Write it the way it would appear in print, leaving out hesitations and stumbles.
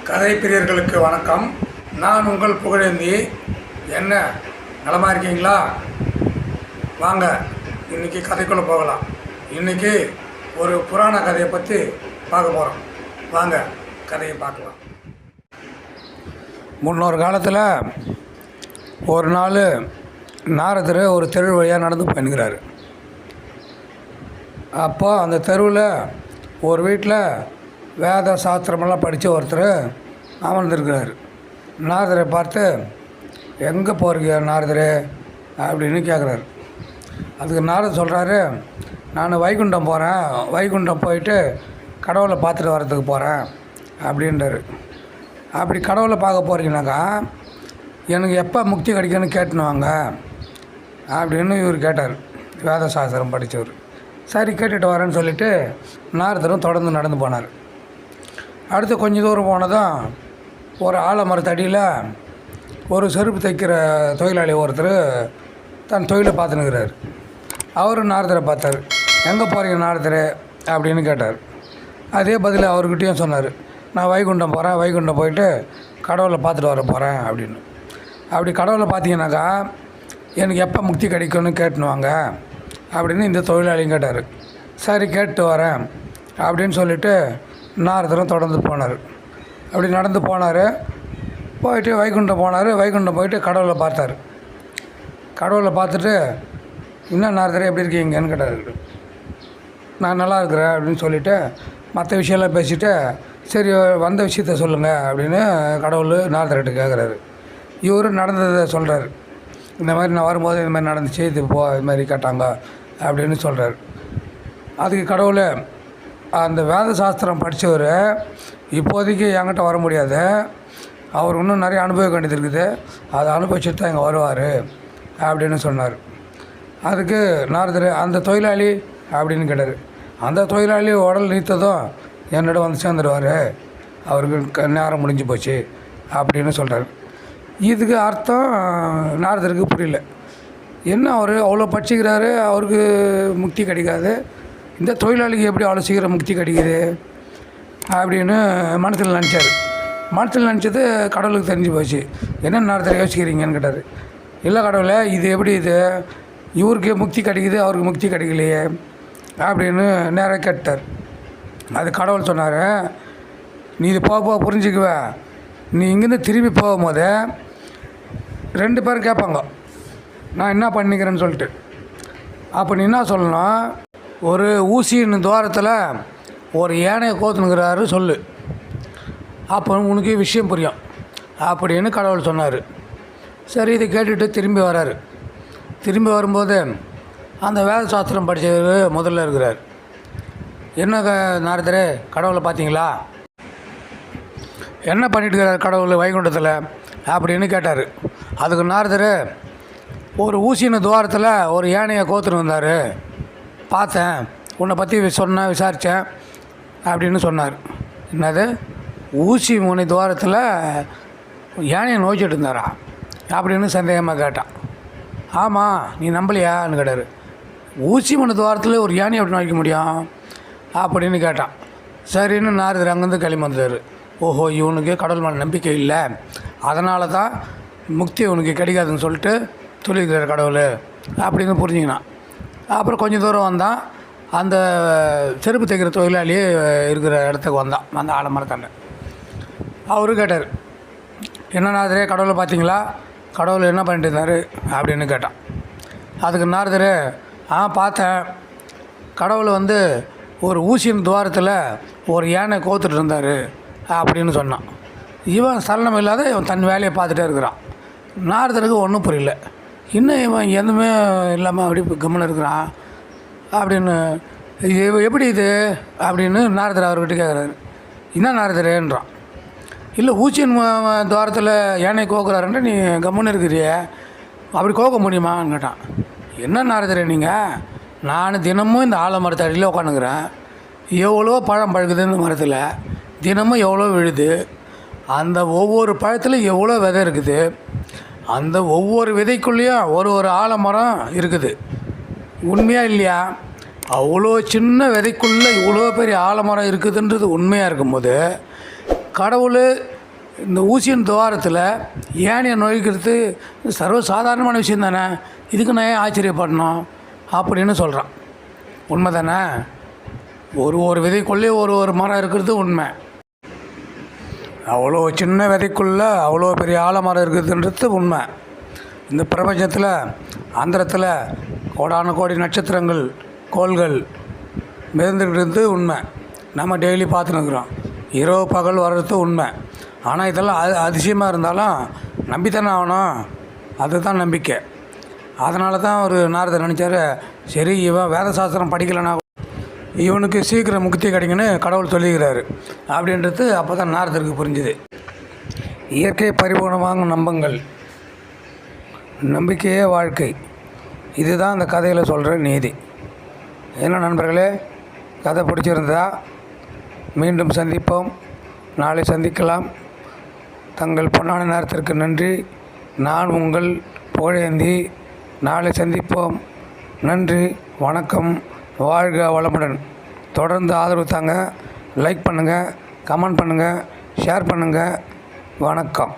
கதை பிரியர்களுக்கு வணக்கம். நான் உங்கள் புகழேந்தி. என்ன நலமாக இருக்கீங்களா? வாங்க இன்றைக்கி கதைக்குள்ளே போகலாம். இன்றைக்கி ஒரு புராண கதையை பற்றி பார்க்க போகிறோம். வாங்க கதையை பார்க்கலாம். முன்னொரு காலத்தில் ஒரு நாள் நாரதர் ஒரு தெரு வழியாக நடந்து போயின்னுக்கிறாரு. அப்போ அந்த தெருவில் ஒரு வீட்டில் வேத சாஸ்திரமெல்லாம் படித்த ஒருத்தர் அமர்ந்திருக்கிறார். நாரதரை பார்த்து, எங்கே போகிறீங்க நாரதரே அப்படின்னு கேட்குறாரு. அதுக்கு நாரதர் சொல்கிறாரு, நான் வைகுண்டம் போகிறேன், வைகுண்டம் போயிட்டு கடவுளை பார்த்துட்டு வரத்துக்கு போகிறேன் அப்படின்றாரு. அப்படி கடவுளை பார்க்க போகிறீங்கனாக்கா எனக்கு எப்போ முக்தி கிடைக்குன்னு கேட்டுன்னு வாங்க அப்படின்னு இவர் கேட்டார். வேத சாஸ்திரம் படித்தவர். சரி கேட்டுட்டு வரேன்னு சொல்லிவிட்டு நாரதரும் தொடர்ந்து நடந்து போனார். அடுத்து கொஞ்சம் தூரம் போனதும் ஒரு ஆலமரத்தடியில் ஒரு செருப்பு தைக்கிற தொழிலாளி ஒருத்தர் தன் தொழிலை பார்த்துன்னுக்கிறார். அவரும் நாரதரை பார்த்தார். எங்கே போகிறீங்க நாரதரே அப்படின்னு கேட்டார். அதே பதில் அவர்கிட்டையும் சொன்னார். நான் வைகுண்டம் போகிறேன், வைகுண்டம் போயிட்டு கடவுளை பார்த்துட்டு வர போகிறேன் அப்படின்னு. அப்படி கடவுளை பார்த்தீங்கன்னாக்கா எனக்கு எப்போ முக்தி கிடைக்கும்னு கேட்டுன்னு வாங்க அப்படின்னு இந்த தொழிலாளியும் கேட்டார். சரி கேட்டு வரேன் அப்படின்னு சொல்லிவிட்டு நாரதரும் தொடர்ந்து போனார். அப்படி நடந்து போனார். போயிட்டு வைகுண்டம் போனார். வைகுண்டம் போயிட்டு கடவுளை பார்த்தார். கடவுளை பார்த்துட்டு, இன்னும் நாரதரே எப்படி இருக்கீங்கன்னு கேட்டார். நான் நல்லா இருக்கிறேன் அப்படின்னு சொல்லிவிட்டு மற்ற விஷயம்லாம் பேசிவிட்டு, சரி வந்த விஷயத்த சொல்லுங்கள் அப்படின்னு கடவுள் நாரதர்கிட்ட கேட்குறாரு. இவரும் நடந்ததை சொல்கிறார். இந்த மாதிரி நான் வரும்போது இந்த மாதிரி நடந்துச்சு, இது இது மாதிரி கேட்டாங்க அப்படின்னு சொல்கிறார். அதுக்கு கடவுள், அந்த வேத சாஸ்திரம் படித்தவர் இப்போதைக்கு என்கிட்ட வர முடியாது, அவர் இன்னும் நிறைய அனுபவிக்க வேண்டியது இருக்குது, அதை அனுபவிச்சுட்டு தான் இங்கே வருவார் அப்படின்னு சொன்னார். அதுக்கு நாரதர், அந்த தொழிலாளி அப்படின்னு கேட்டார். அந்த தொழிலாளி உடல் நீத்ததும் என்னோட வந்து சேர்ந்துடுவார், அவருக்கு நேரம் முடிஞ்சு போச்சு அப்படின்னு சொல்கிறார். இதுக்கு அர்த்தம் நாரதருக்கு புரியல. என்ன அவர் அவ்வளோ படிச்சுக்கிறாரு, அவருக்கு முக்தி கிடைக்காது, இந்த தொழிலாளிக்கு எப்படி அவ்வளோ சீக்கிரம் முக்தி கிடைக்குது அப்படின்னு மனசில் நினச்சார். மனசில் நினச்சது கடவுளுக்கு தெரிஞ்சு போச்சு. என்ன நாரதர் யோசிக்கிறீங்கன்னு கேட்டார். இல்லை கடவுளை, இது எப்படி இது இவருக்கு முக்தி கிடைக்குது, அவருக்கு முக்தி கிடைக்கலையே அப்படின்னு நேராக கேட்டார். அது கடவுள் சொன்னார், நீ இது போக புரிஞ்சுக்குவ. நீ இங்கேருந்து திரும்பி போகும்போது 2 பேர் கேட்பாங்க, நான் என்ன பண்ணிக்கிறேன்னு சொல்லிட்டு. அப்போ நீ என்ன சொல்லணும், ஒரு ஊசியின் துவாரத்தில் ஒரு யானையை கோத்துனுங்கிறாரு சொல்லு, அப்போ உனக்கு விஷயம் புரியும் அப்படின்னு கடவுள் சொன்னார். சரி, இதை கேட்டுட்டு திரும்பி வராரு. திரும்பி வரும்போது அந்த வேத சாஸ்திரம் படித்தவர் முதல்ல இருக்கிறார். என்ன நாரதரே, கடவுளை பார்த்தீங்களா, என்ன பண்ணிட்டுருக்கிறார் கடவுள் வைகுண்டத்தில் அப்படின்னு கேட்டார். அதுக்கு நாரதர், ஒரு ஊசியின் துவாரத்தில் ஒரு யானையை கோத்துன்னு வந்தார், பார்த்தேன், உன்னை பற்றி சொன்னேன், விசாரித்தேன் அப்படின்னு சொன்னார். என்னது, ஊசி முனை துவாரத்தில் யானையை நோய்ச்சிட்டு இருந்தாரா அப்படின்னு சந்தேகமாக கேட்டான். ஆமாம், நீ நம்பலையான்னு கேட்டார். ஊசி முனை துவாரத்தில் ஒரு யானையை எப்படி நோய்க்க முடியும் அப்படின்னு கேட்டான். சரின்னு நாரதர் அங்கேருந்து கிளம்பி வந்தார். ஓஹோ, இவனுக்கு கடவுள் மேலே நம்பிக்கை இல்லை, அதனால தான் முக்தி இவனுக்கு கிடைக்காதுன்னு சொல்லிட்டு சொல்லியிருக்கிறார் கடவுள் அப்படின்னு புரிஞ்சுக்கினான். அப்புறம் கொஞ்சம் தூரம் வந்தான். அந்த செருப்பு தைக்கிற தொழிலாளி இருக்கிற இடத்துக்கு வந்தான், அந்த ஆலமரத்தாண்ட. அவரு கேட்டார், என்ன நாரதரே, கடவுளை பார்த்தீங்களா, கடவுள் என்ன பண்ணிட்டு இருந்தார் அப்படின்னு கேட்டான். அதுக்கு நாரதர், பார்த்தேன், கடவுள் வந்து ஒரு ஊசியின் துவாரத்தில் ஒரு யானை கோத்துட்டு இருந்தார் அப்படின்னு சொன்னான். இவன் சலனம் இல்லாத இவன் தன் வேலையை பார்த்துட்டே இருக்கிறான். நாரதருக்கு ஒன்றும் புரியல. இன்னும் இவன் எதுவுமே இல்லாமல் அப்படி கம்முன்னு இருக்கிறான் அப்படின்னு. இது எப்படி இது அப்படின்னு நாரதர் அவர்கிட்ட கேட்குறாரு. என்ன நாரதரேன்றான். இல்லை, ஊசியின் துவாரத்தில் யானை கோக்குறாருன்ட்டு நீ கம்முன்னு இருக்கிறியே, அப்படி கோக்க முடியுமான்னு கேட்டான். என்ன நாரதரே நீங்கள், நான் தினமும் இந்த ஆலமரத்தடியில் உட்காந்துக்கிறேன், எவ்வளோ பழம் பழுக்குது இந்த மரத்தில், தினமும் எவ்வளோ விழுது, அந்த ஒவ்வொரு பழத்தில் எவ்வளோ விதை இருக்குது, அந்த ஒவ்வொரு விதைக்குள்ளேயும் ஒரு ஆலமரம் இருக்குது, உண்மையாக இல்லையா? அவ்வளோ சின்ன விதைக்குள்ளே இவ்வளோ பெரிய ஆலமரம் இருக்குதுன்றது உண்மையாக இருக்கும்போது கடவுள் இந்த ஊசியின் துவாரத்தில் ஏனையை நுழைக்கிறது சர்வசாதாரணமான விஷயம் தானே, இதுக்கு நான் ஏன் ஆச்சரியப்படணும் அப்படின்னு சொல்கிறான். உண்மை தானே? ஒரு விதைக்குள்ளே ஒரு மரம் இருக்கிறது உண்மை. அவ்வளோ சின்ன விதைக்குள்ளே அவ்வளோ பெரிய ஆலமரம் இருக்குதுன்றது உண்மை. இந்த பிரபஞ்சத்தில் அந்தரத்தில் கோடான கோடி நட்சத்திரங்கள் கோள்கள் மிதந்துக்கிட்டு உண்மை. நம்ம டெய்லி பார்த்துன்னுக்குறோம். இரவு பகல் வர்றது உண்மை. ஆனால் இதெல்லாம் அதிசயமாக இருந்தாலும் நம்பித்தானே ஆகணும். அதுதான் நம்பிக்கை. அதனால தான் ஒரு நாரதர் நினச்சார், சரி இவன் வேத சாஸ்திரம் படிக்கலைன்னா இவனுக்கு சீக்கிரம் முக்தி கிடைக்குன்னு கடவுள் சொல்லிக்கிறாரு அப்படின்றது அப்போ தான் நாரதருக்கு புரிஞ்சுது. இயற்கை பரிபூர்ணமாக நம்புங்கள், நம்பிக்கையே வாழ்க்கை. இதுதான் இந்த கதையில் சொல்கிற நீதி. என்ன நண்பர்களே, கதை பிடிச்சிருந்தா மீண்டும் சந்திப்போம். நாளை சந்திக்கலாம். தங்கள் பொன்னான நேரத்திற்கு நன்றி. நான் உங்கள் புகழேந்தி. நாளை சந்திப்போம். நன்றி, வணக்கம். வாழ்க வளமுடன். தொடர்ந்து ஆதரவு தாங்க. லைக் பண்ணுங்கள், கமெண்ட் பண்ணுங்கள், ஷேர் பண்ணுங்கள். வணக்கம்.